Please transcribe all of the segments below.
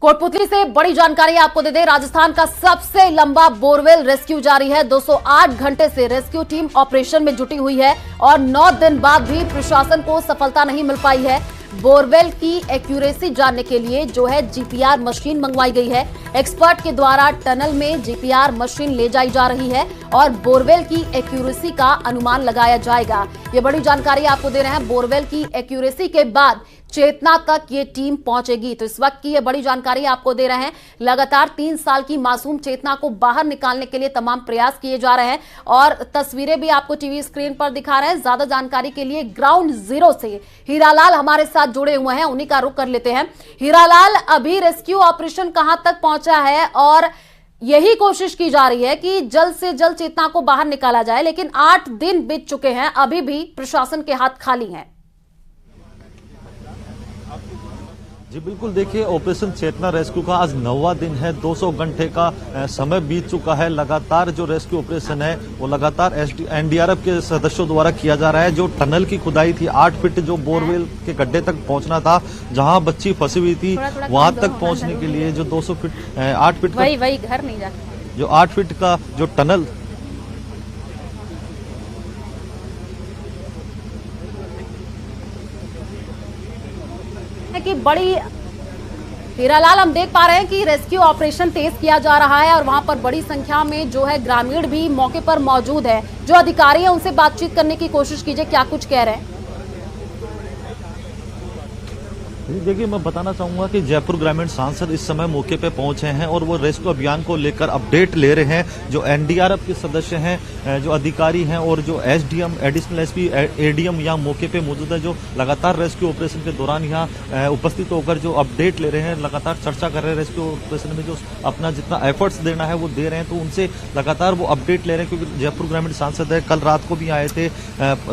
कोटपुतली से बड़ी जानकारी आपको दे दें। राजस्थान का सबसे लंबा बोरवेल रेस्क्यू जारी है। 208 घंटे से रेस्क्यू टीम ऑपरेशन में जुटी हुई है और 9 दिन बाद भी प्रशासन को सफलता नहीं मिल पाई है। बोरवेल की एक्यूरेसी जानने के लिए जो है जीपीआर मशीन मंगवाई गई है। एक्सपर्ट के द्वारा टनल में जीपीआर मशीन ले जाई जा रही है और बोरवेल की एक्यूरेसी का अनुमान लगाया जाएगा। ये बड़ी जानकारी आपको दे रहे हैं। बोरवेल की एक्यूरेसी के बाद चेतना तक ये टीम पहुंचेगी। तो इस वक्त की ये बड़ी जानकारी आपको दे रहे हैं। लगातार 3 साल की मासूम चेतना को बाहर निकालने के लिए तमाम प्रयास किए जा रहे हैं और तस्वीरें भी आपको टीवी स्क्रीन पर दिखा रहे हैं। ज्यादा जानकारी के लिए ग्राउंड जीरो से हीरालाल हमारे साथ जुड़े हुए हैं, उन्हीं का रुख कर लेते हैं। हीरालाल, अभी रेस्क्यू ऑपरेशन कहां तक पहुंचा है और यही कोशिश की जा रही है कि जल्द से जल्द चेतना को बाहर निकाला जाए, लेकिन 8 दिन बीत चुके हैं, अभी भी प्रशासन के हाथ खाली हैं। जी बिल्कुल, देखिए ऑपरेशन चेतना रेस्क्यू का आज 9वां दिन है। 200 घंटे का समय बीत चुका है। लगातार जो रेस्क्यू ऑपरेशन है वो लगातार एनडीआरएफ के सदस्यों द्वारा किया जा रहा है। जो टनल की खुदाई थी 8 फीट जो बोरवेल के गड्ढे तक पहुंचना था, जहां बच्ची फंसी हुई थी, वहां तक पहुंचने के लिए जो 200 फीट 8 फीट वही घर नहीं जाते, जो 8 फीट का जो टनल कि बड़ी हीरालाल, हम देख पा रहे हैं कि रेस्क्यू ऑपरेशन तेज किया जा रहा है और वहां पर बड़ी संख्या में जो है ग्रामीण भी मौके पर मौजूद है। जो अधिकारी है उनसे बातचीत करने की कोशिश कीजिए, क्या कुछ कह रहे हैं। देखिए, मैं बताना चाहूंगा कि जयपुर ग्रामीण सांसद इस समय मौके पे पहुंचे हैं और वो रेस्क्यू अभियान को लेकर अपडेट ले रहे हैं। जो एनडीआरएफ के सदस्य हैं, जो अधिकारी हैं और जो एसडीएम, एडिशनल एसपी, एडीएम यहाँ मौके पे मौजूद है, जो लगातार रेस्क्यू ऑपरेशन के दौरान यहाँ उपस्थित होकर जो अपडेट ले रहे हैं, लगातार चर्चा कर रहे हैं। रेस्क्यू ऑपरेशन में जो अपना जितना एफर्ट्स देना है वो दे रहे हैं, तो उनसे लगातार वो अपडेट ले रहे हैं। क्योंकि जयपुर ग्रामीण सांसद है, कल रात को भी आए थे।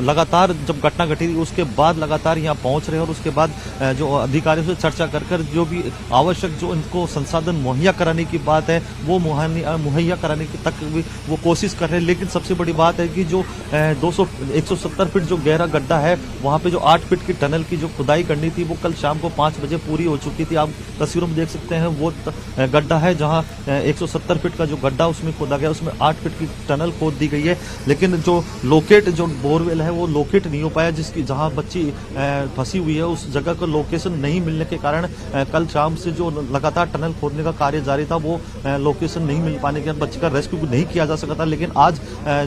लगातार जब घटना घटी थी उसके बाद लगातार यहाँ पहुंच रहे हैं और उसके बाद जो अधिकारियों से चर्चा कर जो भी आवश्यक जो इनको संसाधन मुहैया कराने की बात है वो मुहैया कराने की तक भी वो कोशिश कर रहे हैं। लेकिन सबसे बड़ी बात है कि जो 170 फीट जो गहरा गड्ढा है, वहां पे जो 8 फीट की टनल की जो खुदाई करनी थी वो कल शाम को 5 बजे पूरी हो चुकी थी। आप तस्वीरों में देख सकते हैं वो गड्ढा है जहां 170 फीट का जो गड्ढा उसमें खोदा गया, उसमें 8 फीट की टनल खोद दी गई है। लेकिन जो लोकेट जो बोरवेल है वो लोकेट नहीं हो पाया, जिसकी जहां बच्ची फंसी हुई है उस जगह का लोकेशन नहीं मिलने के कारण कल शाम से जो लगातार टनल खोदने का कार्य जारी था वो लोकेशन नहीं मिल पाने के कारण बच्चे का रेस्क्यू नहीं किया जा सका था। लेकिन आज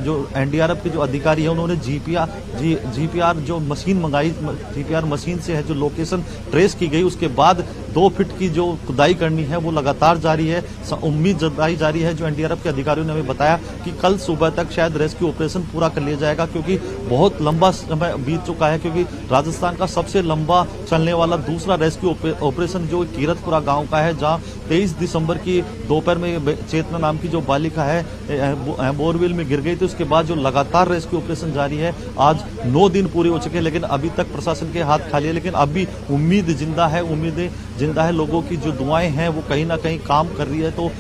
जो एनडीआरएफ के जो अधिकारी हैं उन्होंने जीपीआर जो मशीन मंगाई, जीपीआर मशीन से है जो लोकेशन ट्रेस की गई, उसके बाद 2 फीट की जो खुदाई करनी है वो लगातार जारी है। उम्मीद जताई जा रही है, जो एनडीआरएफ के अधिकारियों ने हमें बताया कि कल सुबह तक शायद रेस्क्यू ऑपरेशन पूरा कर लिया जाएगा, क्योंकि बहुत लंबा समय बीत चुका है। क्योंकि राजस्थान का सबसे लंबा चलने वाला दूसरा रेस्क्यू ऑपरेशन जो कीरतपुरा गांव का है, जहां 23 दिसंबर की दोपहर में चेतना नाम की जो बालिका है बोरवेल में गिर गई थी। उसके बाद जो लगातार रेस्क्यू ऑपरेशन जारी है, आज 9 दिन पूरे हो चुके हैं, लेकिन अभी तक प्रशासन के हाथ खाली है। लेकिन अभी उम्मीद जिंदा है, उम्मीदें जिंदा है। लोगों की जो दुआएं हैं वो कहीं ना कहीं काम कर रही है। तो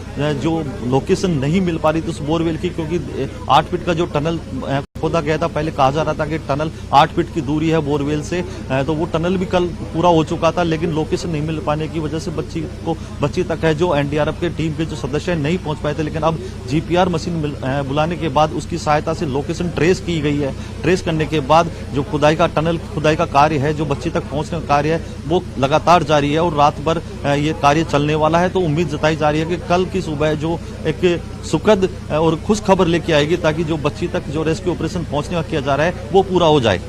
जो लोकेशन नहीं मिल पा रही थी उस बोरवेल की, क्योंकि 8 फीट का जो टनल खोदा गया था, पहले कहा जा रहा था कि टनल 8 फीट की दूरी है बोरवेल से, तो वो टनल भी कल पूरा हो चुका था, लेकिन लोकेशन नहीं मिल पाने की वजह से बच्ची तक है जो एनडीआरएफ के टीम के जो सदस्य नहीं पहुंच पाए थे। लेकिन अब जीपीआर मशीन बुलाने के बाद उसकी सहायता से लोकेशन ट्रेस की गई है। ट्रेस करने के बाद जो टनल खुदाई का कार्य है, जो बच्ची तक पहुंचने का कार्य है, वो लगातार जारी है और रात भर ये कार्य चलने वाला है। तो उम्मीद जताई जा रही है कि कल की सुबह जो एक सुखद और खुश खबर लेके आएगी, ताकि जो बच्ची तक जो रेस्क्यू ऑपरेशन पहुंचने का किया जा रहा है वो पूरा हो जाए।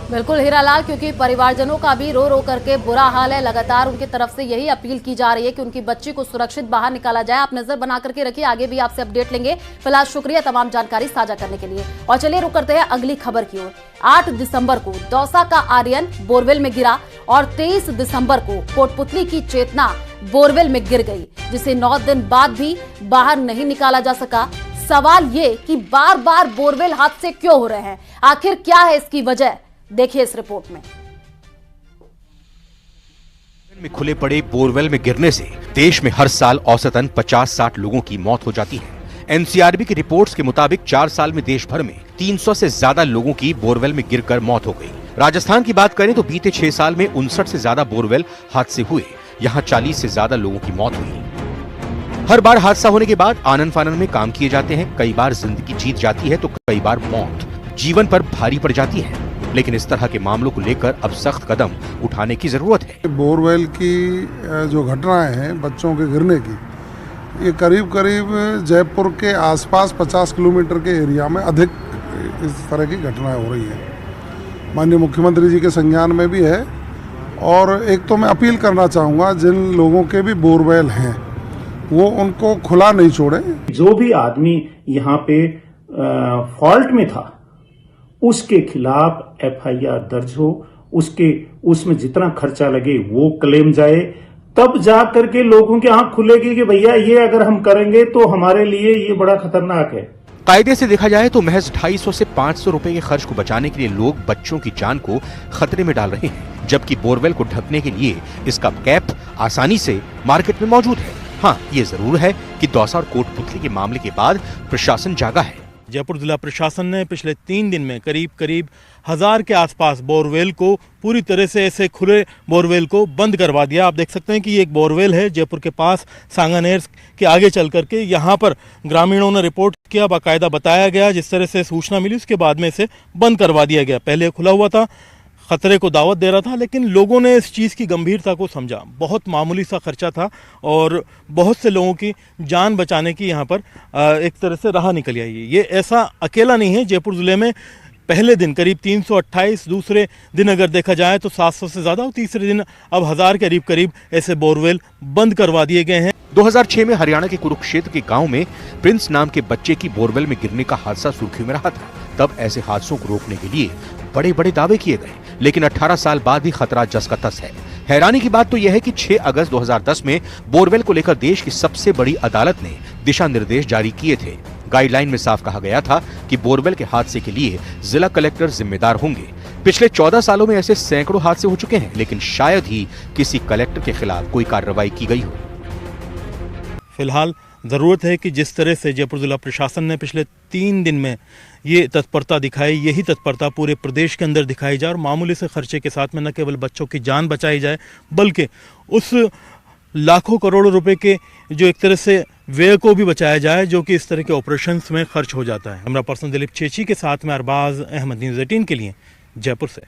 बिल्कुल हीरालाल, क्योंकि परिवारजनों का भी रो रो करके बुरा हाल है। लगातार उनकी तरफ से यही अपील की जा रही है कि उनकी बच्ची को सुरक्षित बाहर निकाला जाए। आप नजर बना करके रखिए, आगे भी आपसे अपडेट लेंगे। फिलहाल शुक्रिया तमाम जानकारी साझा करने के लिए। और चलिए रुक करते हैं अगली खबर की ओर। 8 दिसंबर को दौसा का आर्यन बोरवेल में गिरा और 23 दिसंबर को कोटपुतली की चेतना बोरवेल में गिर गई, जिसे 9 दिन बाद भी बाहर नहीं निकाला जा सका। सवाल ये कि बार बार बोरवेल हादसे क्यों हो रहे हैं, आखिर क्या है इसकी वजह, देखिए इस रिपोर्ट में। खुले पड़े बोरवेल में गिरने से देश में हर साल औसतन 50-60 लोगों की मौत हो जाती है। एनसीआरबी की रिपोर्ट्स के मुताबिक 4 साल में देश भर में 300 से ज्यादा लोगों की बोरवेल में गिरकर मौत हो गई। राजस्थान की बात करें तो बीते 6 साल में 59 से ज्यादा बोरवेल हादसे हुए, यहाँ 40 से ज्यादा लोगों की मौत हुई। हर बार हादसा होने के बाद आनन फानन में काम किए जाते हैं। कई बार जिंदगी जीत जाती है तो कई बार मौत जीवन पर भारी पड़ जाती है। लेकिन इस तरह के मामलों को लेकर अब सख्त कदम उठाने की जरूरत है। बोरवेल की जो घटनाएं हैं बच्चों के गिरने की, ये करीब करीब जयपुर के आसपास 50 किलोमीटर के एरिया में अधिक इस तरह की घटनाएं हो रही हैं। माननीय मुख्यमंत्री जी के संज्ञान में भी है। और एक तो मैं अपील करना चाहूँगा, जिन लोगों के भी बोरवेल हैं वो उनको खुला नहीं छोड़े। जो भी आदमी यहाँ पे फॉल्ट में था उसके खिलाफ एफआईआर दर्ज हो, उसमें जितना खर्चा लगे वो क्लेम जाए, तब जा करके लोगों की आंख खुलेगी कि भैया ये अगर हम करेंगे तो हमारे लिए ये बड़ा खतरनाक है। कायदे से देखा जाए तो महज 250 से 500 रुपए के खर्च को बचाने के लिए लोग बच्चों की जान को खतरे में डाल रहे हैं, जबकि बोरवेल को ढकने के लिए इसका कैप आसानी से मार्केट में मौजूद है। हाँ, ये जरूर है कि दौसा और कोटपुतली के मामले के बाद प्रशासन जागा है। जयपुर जिला प्रशासन ने पिछले 3 दिन में करीब 1000 के आसपास बोरवेल को पूरी तरह से ऐसे खुले बोरवेल को बंद करवा दिया। आप देख सकते हैं कि ये एक बोरवेल है जयपुर के पास सांगानेर के आगे चल करके। यहाँ पर ग्रामीणों ने रिपोर्ट किया, बाकायदा बताया गया, जिस तरह से सूचना मिली उसके बाद में इसे बंद करवा दिया गया। पहले खुला हुआ था, खतरे को दावत दे रहा था, लेकिन लोगों ने इस चीज़ की गंभीरता को समझा। बहुत मामूली सा खर्चा था और बहुत से लोगों की जान बचाने की यहाँ पर एक तरह से राह निकल आई। ये ऐसा अकेला नहीं है। जयपुर ज़िले में पहले दिन करीब 328, दूसरे दिन अगर देखा जाए तो 700 से ज़्यादा और तीसरे दिन अब 1000 के करीब ऐसे बोरवेल बंद करवा दिए गए हैं। 2006 में हरियाणा के कुरुक्षेत्र के गांव में प्रिंस नाम के बच्चे की बोरवेल में गिरने का हादसा सुर्खियों में रहा था। तब ऐसे हादसों को रोकने के लिए बड़े बड़े दावे किए गए, लेकिन 18 साल बाद भी खतरा जस का तस है। हैरानी की बात तो यह है कि 6 अगस्त 2010 में बोरवेल को लेकर देश की सबसे बड़ी अदालत ने दिशा निर्देश जारी किए थे। गाइडलाइन में साफ कहा गया था कि बोरवेल के हादसे के लिए जिला कलेक्टर जिम्मेदार होंगे। पिछले 14 सालों में ऐसे सैकड़ों हादसे हो चुके हैं, लेकिन शायद ही किसी कलेक्टर के खिलाफ कोई कार्रवाई की गई हो। फिलहाल ज़रूरत है कि जिस तरह से जयपुर जिला प्रशासन ने पिछले 3 दिन में ये तत्परता दिखाई, यही तत्परता पूरे प्रदेश के अंदर दिखाई जाए और मामूली से खर्चे के साथ में न केवल बच्चों की जान बचाई जाए, बल्कि उस लाखों करोड़ों रुपए के जो एक तरह से व्यय को भी बचाया जाए जो कि इस तरह के ऑपरेशंस में खर्च हो जाता है। हमारा पर्सन दिलीप चेची के साथ में अरबाज अहमद, न्यूज़ 18 के लिए जयपुर से।